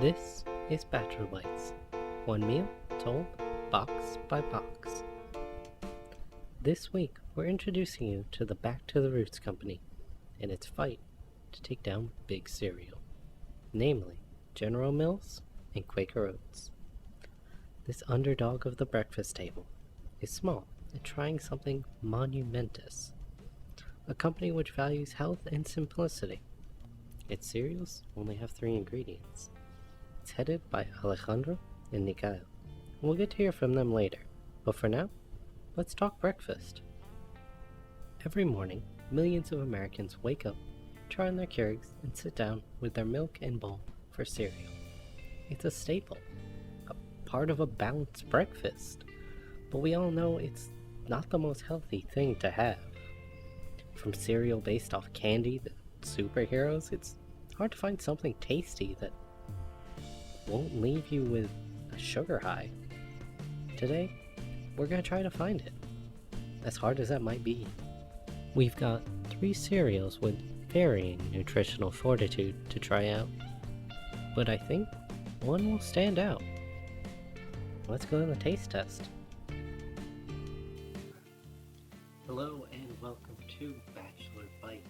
This is Bachelor Bites, one meal told box by box. This week, we're introducing you to the Back to the Roots Company and its fight to take down big cereal, namely General Mills and Quaker Oats. This underdog of the breakfast table is small and trying something monumentous, a company which values health and simplicity. Its cereals only have 3 ingredients. It's headed by Alejandro and Mikhail. We'll get to hear from them later, but for now, let's talk breakfast. Every morning, millions of Americans wake up, try on their Keurigs, and sit down with their milk and bowl for cereal. It's a staple, a part of a balanced breakfast, but we all know it's not the most healthy thing to have. From cereal based off candy to superheroes, it's hard to find something tasty that won't leave you with a sugar high. Today, we're going to try to find it, as hard as that might be. We've got 3 cereals with varying nutritional fortitude to try out, but I think one will stand out. Let's go on the taste test. Hello and welcome to Bachelor Bites.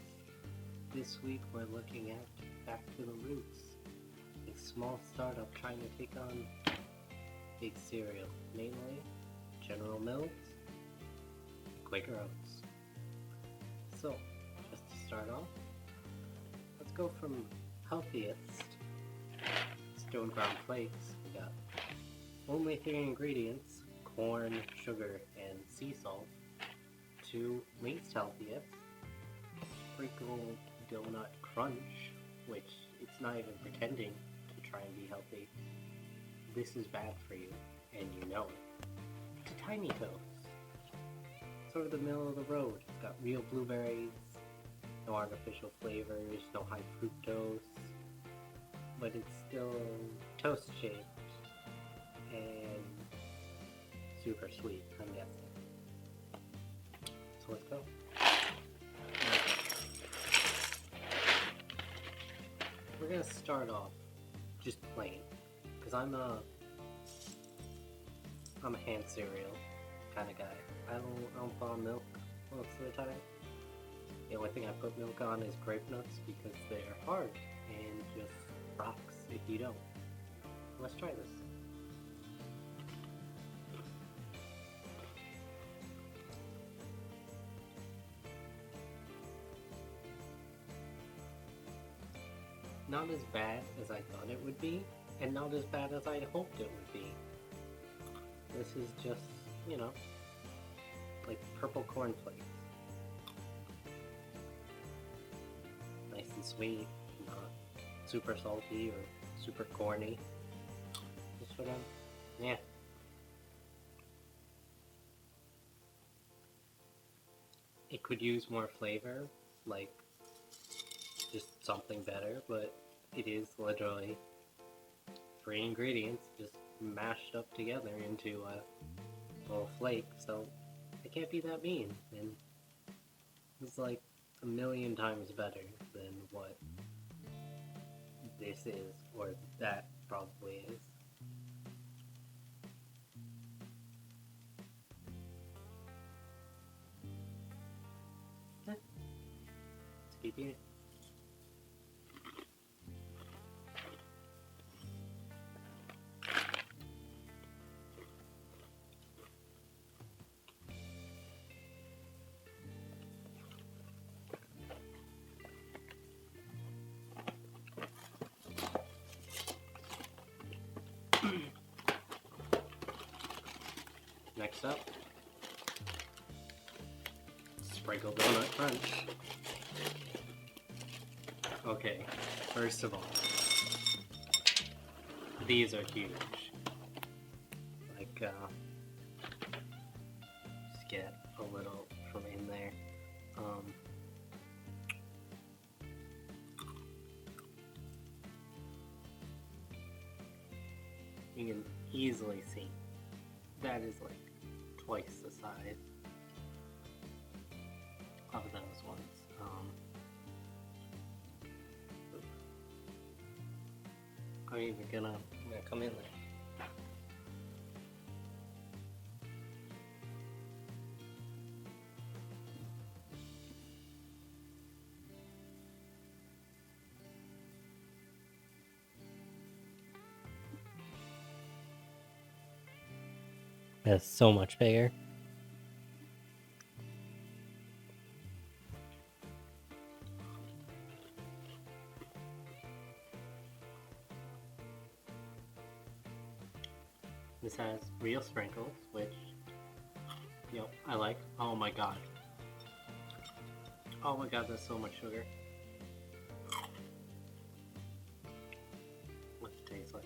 This week we're looking at Back to the Roots, a small startup trying to take on big cereal, namely General Mills and Quaker Oats. So, just to start off, let's go from healthiest, stone ground flakes. We got only 3 ingredients, corn, sugar, and sea salt, to least healthiest, sprinkled donut crunch, which it's not even pretending to try and be healthy. This is bad for you, and you know it. To Tiny Toast, sort of the middle of the road. It's got real blueberries, no artificial flavors, no high fructose, but it's still toast shaped and super sweet, I'm guessing. So let's go. We're gonna start off just plain, because I'm a hand cereal kind of guy. I don't put on milk most of the time. The only thing I put milk on is grape nuts because they're hard and just rocks if you don't. Let's try this. Not as bad as I thought it would be, and not as bad as I hoped it would be. This is just, like purple cornflakes. Nice and sweet, not super salty or super corny. Just sort of, yeah. It could use more flavor, like just something better, but it is literally 3 ingredients just mashed up together into a little flake, so it can't be that mean, and it's like a million times better than what this is, or that probably is. Let's keep eating. Next up, sprinkled donut crunch. Okay, first of all, these are huge. Like, just get a little from in there. You can easily see that is like twice the size of those ones. Are you even gonna come in there? That's so much bigger. This has real sprinkles, which, I like. Oh my god. Oh my god, that's so much sugar. What's it taste like?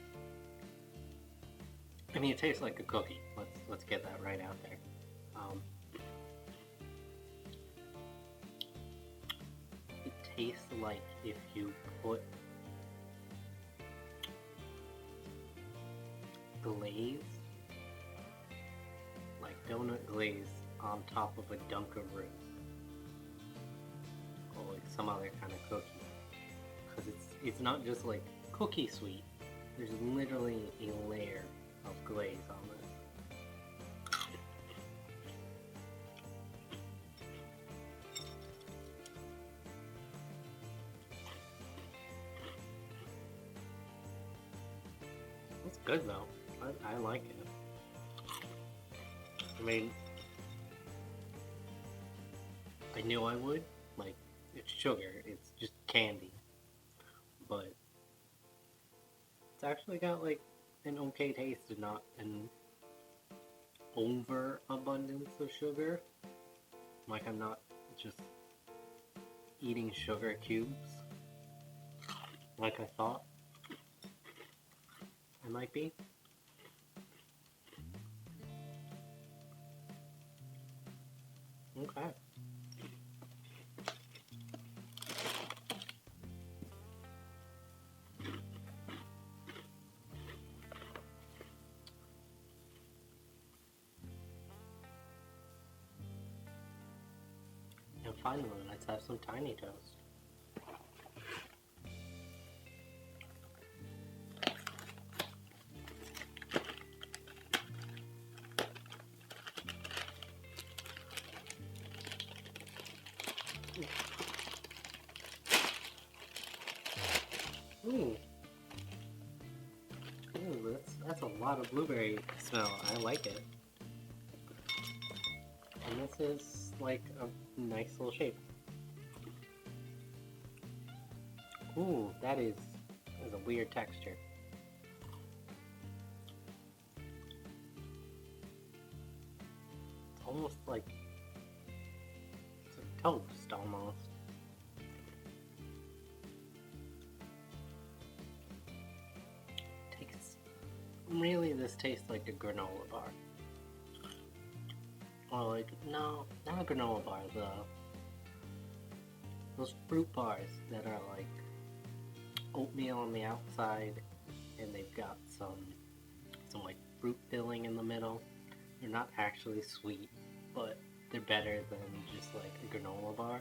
I mean, it tastes like a cookie. Let's get that right out there. It tastes like if you put glaze, like donut glaze, on top of a Dunkaroo, or like some other kind of cookie. Because it's not just like cookie sweet. There's literally a layer of glaze on this. It's good though. I like it. I mean, I knew I would. Like, it's sugar. It's just candy. But it's actually got like an okay taste and not an overabundance of sugar. Like, I'm not just eating sugar cubes like I thought I might be. Okay. And finally, let's have some tiny toast. Ooh. Ooh, that's a lot of blueberry smell. I like it. And this is like a nice little shape. Ooh, that is a weird texture. It's almost like it's like toast almost. This tastes like a granola bar. Or like, no, not a granola bar, those fruit bars that are like oatmeal on the outside and they've got some like fruit filling in the middle. They're not actually sweet, but they're better than just like a granola bar.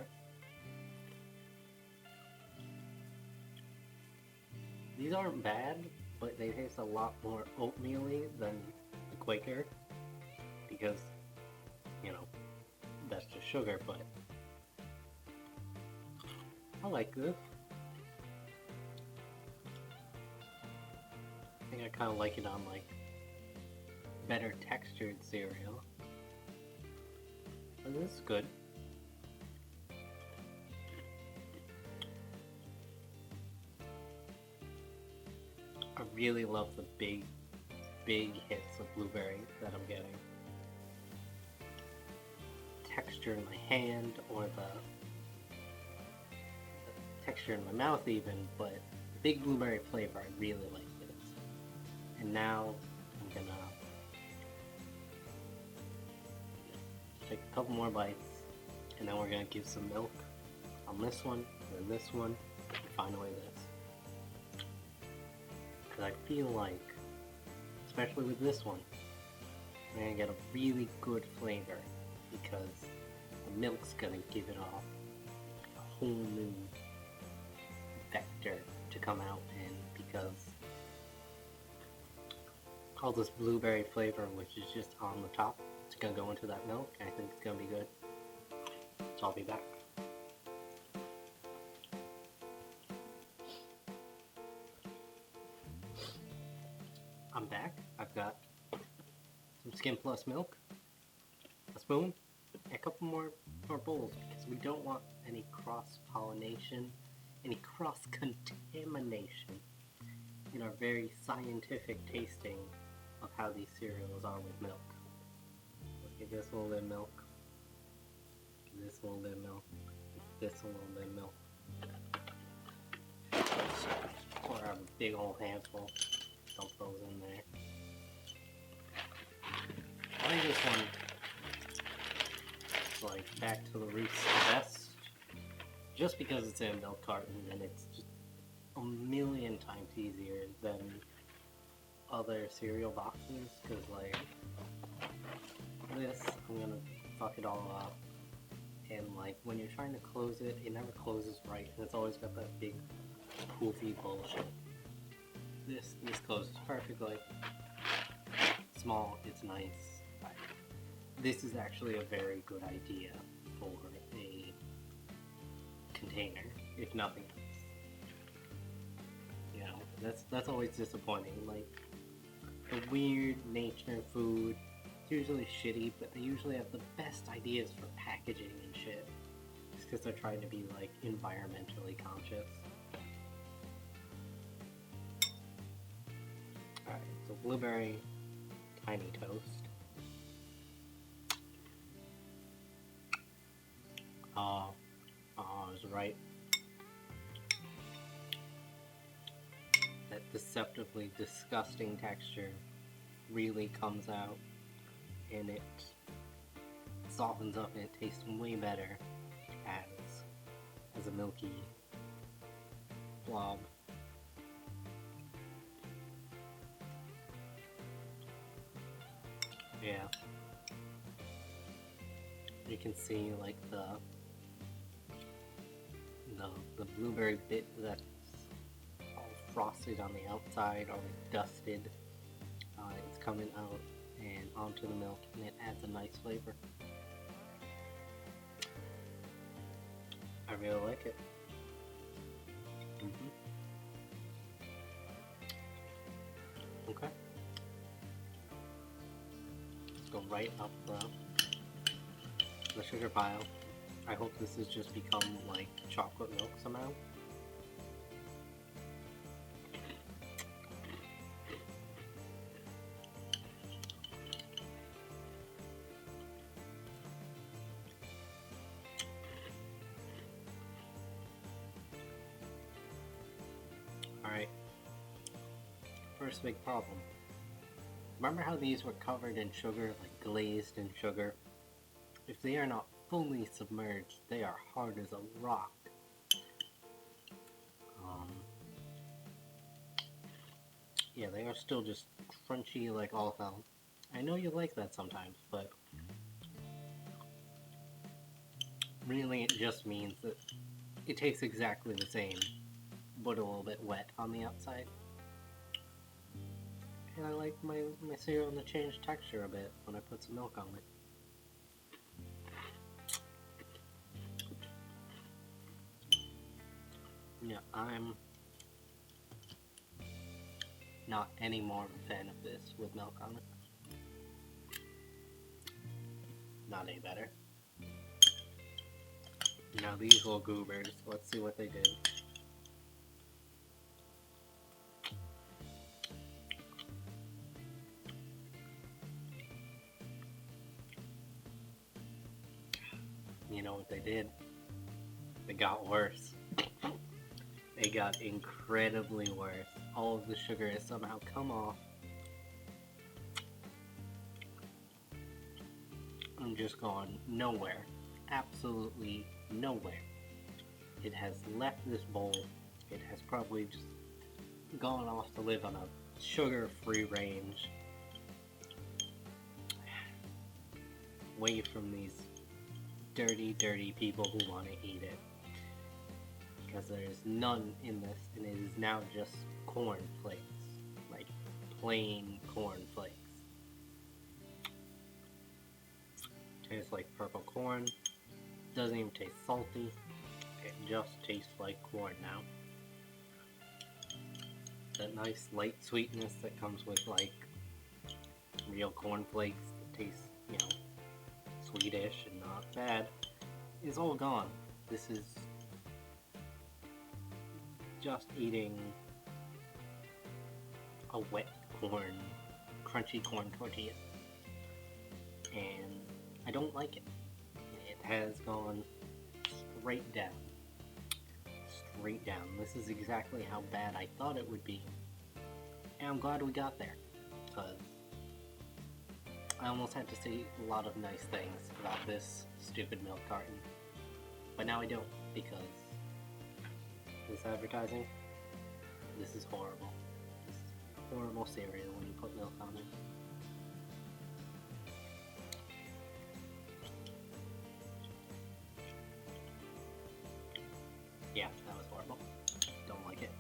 These aren't bad, but they taste a lot more oatmeal-y than the Quaker, because, that's just sugar, but I like this. I think I kind of like it on, like, better textured cereal. But this is good. I really love the big hits of blueberry that I'm getting. Texture in my hand, or the texture in my mouth even, but the big blueberry flavor, I really like this. And now I'm gonna take a couple more bites, and then we're gonna give some milk on this one, and this one, and finally this. Because I feel like, especially with this one, I'm gonna get a really good flavor, because the milk's gonna give it off a whole new vector to come out in, because all this blueberry flavor, which is just on the top. It's gonna go into that milk, and I think it's gonna be good. So I'll be back. I'm back. I've got some Skim Plus milk, a spoon, and a couple more bowls because we don't want any cross-pollination, any cross-contamination in our very scientific tasting of how these cereals are with milk. Look at this little bit of milk, this little bit of milk, this little bit of milk. Pour out a big old handful, dump those in there. I think this one is like back to the roots the best, just because it's in a milk carton and it's just a million times easier than other cereal boxes, because like this, I'm gonna fuck it all up, and like when you're trying to close it, it never closes right, and it's always got that big poofy bullshit. This closes perfectly. Small, it's nice. This is actually a very good idea for a container, if nothing else. You know, that's always disappointing. Like, the weird nature food, it's usually shitty, but they usually have the best ideas for packaging and shit. It's because they're trying to be, like, environmentally conscious. Alright, so blueberry tiny toast. I was right. That deceptively disgusting texture really comes out, and it softens up and it tastes way better as a milky blob. Yeah. You can see like the blueberry bit that's all frosted on the outside or dusted. It's coming out and onto the milk, and it adds a nice flavor. I really like it. Okay. Let's go right up the sugar pile. I hope this has just become like chocolate milk somehow. Alright. First big problem. Remember how these were covered in sugar, like glazed in sugar? If they are not fully submerged, they are hard as a rock. Yeah, they are still just crunchy like all hell. I know you like that sometimes, but really it just means that it tastes exactly the same, but a little bit wet on the outside. And I like my cereal to change texture a bit when I put some milk on it. Yeah, I'm not any more of a fan of this with milk on it. Not any better. Now these little goobers, let's see what they did. You know what they did? They got worse. They got incredibly worse. All of the sugar has somehow come off. I'm just gone nowhere. Absolutely nowhere. It has left this bowl. It has probably just gone off to live on a sugar-free range. Away from these dirty, dirty people who want to eat it. Because there's none in this, and it is now just corn flakes. Like, plain corn flakes. Tastes like purple corn. Doesn't even taste salty. It just tastes like corn now. That nice light sweetness that comes with like real corn flakes that taste, you know, sweetish and not bad, is all gone. This is just eating a wet corn, crunchy corn tortilla. And I don't like it. It has gone straight down. Straight down. This is exactly how bad I thought it would be. And I'm glad we got there. Because I almost had to say a lot of nice things about this stupid milk carton. But now I don't, because this advertising, this is horrible. This is horrible cereal when you put milk on it. Yeah, that was horrible. Don't like it.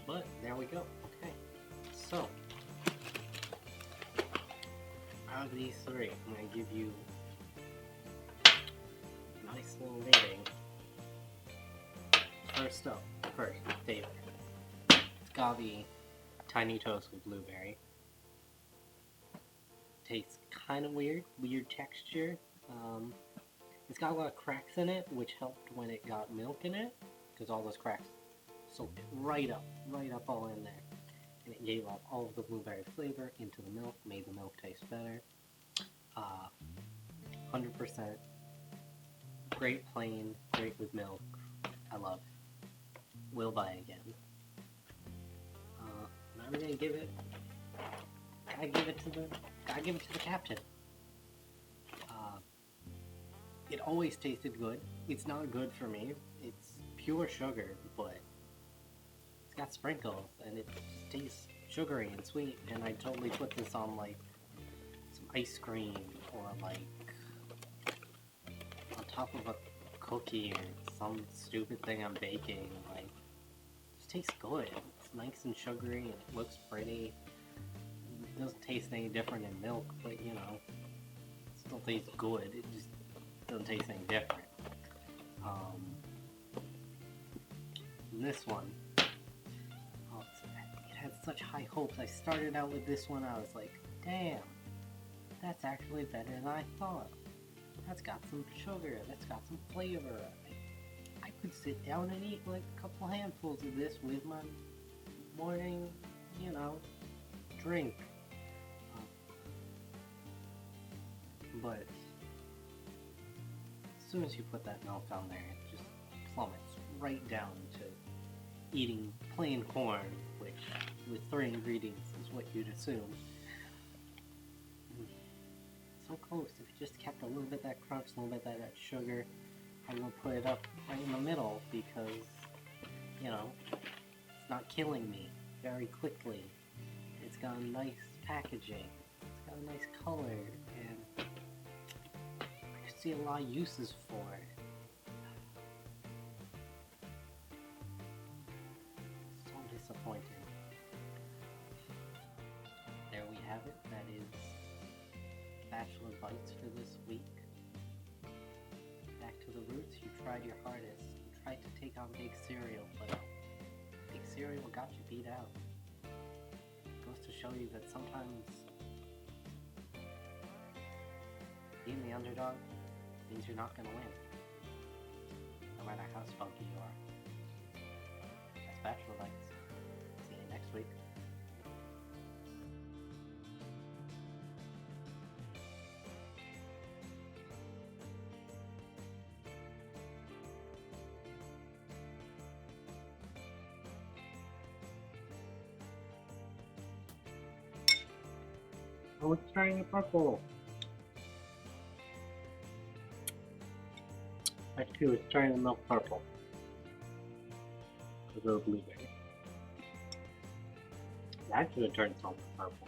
But there we go. Okay. So, out of these three, I'm going to give you a nice little rating. First up, favorite. It's gotta be Tiny Toast with Blueberry. Tastes kind of weird texture. It's got a lot of cracks in it, which helped when it got milk in it, because all those cracks soaked it right up all in there. And it gave off all of the blueberry flavor into the milk, made the milk taste better. 100% great plain, great with milk. I love it. Will buy again. I'm gonna give it. Gotta give it to the captain. It always tasted good. It's not good for me. It's pure sugar, but it's got sprinkles, and it just tastes sugary and sweet. And I totally put this on like some ice cream, or like on top of a cookie, or some stupid thing I'm baking. Like, it just tastes good. It's nice and sugary, and it looks pretty. It doesn't taste any different in milk, but you know, it still tastes good. It just doesn't taste any different. This one, it had such high hopes. I started out with this one, I was like, damn, that's actually better than I thought. That's got some sugar, that's got some flavor. I could sit down and eat like a couple handfuls of this with my morning, you know, drink. But as soon as you put that milk on there, it just plummets right down to eating plain corn, which with 3 ingredients is what you'd assume. So close. If it just kept a little bit of that crunch, a little bit of that sugar, I will put it up right in the middle because, you know, it's not killing me very quickly. It's got a nice packaging. It's got a nice color, and I could see a lot of uses for it. So disappointing. There we have it. That is Bachelor Bites for this week. Back to the roots. You tried your hardest. You tried to take on Big Cereal, but Big Cereal got you beat out. Goes to show you that sometimes being the underdog means you're not going to win, no matter how spunky you are. That's Bachelor Bites. See you next week. Oh, it's turning to purple. Actually, it's turning the milk purple because of the blueberry. That should have turned something purple.